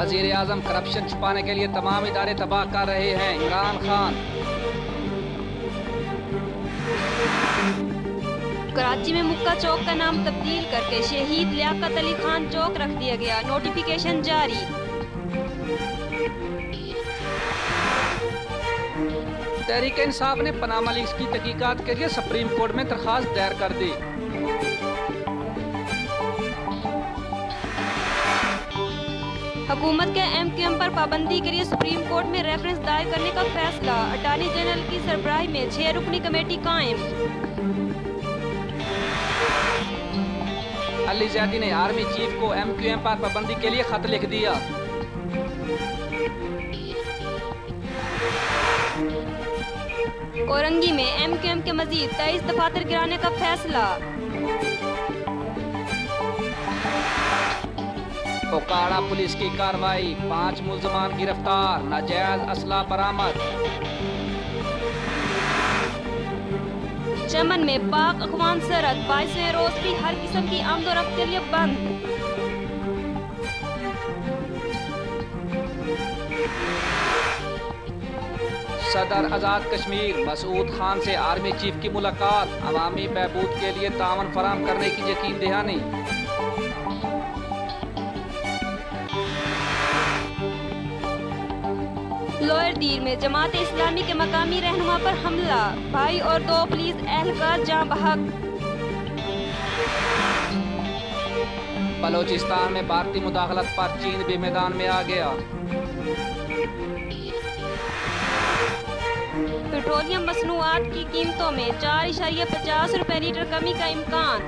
वजीर आजम करप्शन छुपाने के लिए तमाम इदारे तबाह कर रहे हैं, इमरान खान। कराची में मुक्का चौक का नाम तब्दील करके शहीद लियाकत अली खान चौक रख दिया गया, नोटिफिकेशन जारी। तहरीक इंसाफ ने पनामा लीक्स की तहकीकात के लिए सुप्रीम कोर्ट में दरखास्त दायर कर दी। हुकूमत के MQM पर पाबंदी के लिए सुप्रीम कोर्ट में रेफरेंस दायर करने का फैसला, अटॉर्नी जनरल की सरबराही में 6 रुकनी कमेटी कायम। अली ज़ैदी ने आर्मी चीफ को MQM पर पाबंदी के लिए खत लिख दिया। कोरंगी में MQM के मजीद 23 दफातर गिराने का फैसला। ओकाड़ा पुलिस की कार्रवाई, 5 मुल्जमान गिरफ्तार, नाजायज असला बरामद। चमन में पाक अफगान सरहद 22वें रोज भी हर किस्म की आमदोरफ्त के लिए बंद। सदर आजाद कश्मीर मसूद खान से आर्मी चीफ की मुलाकात, अवामी बहबूद के लिए तावन फराम करने की यकीन दहानी। लोअर दीर में जमात इस्लामी के मकामी रहनुमा पर हमला, भाई और 2 पुलिस एहलकार जाँ बहक। बलोचिस्तान में भारतीय मुदाखलत पर चीन भी मैदान में आ गया। पेट्रोलियम मसनूआत की कीमतों में 4.50 रुपए लीटर कमी का इम्कान।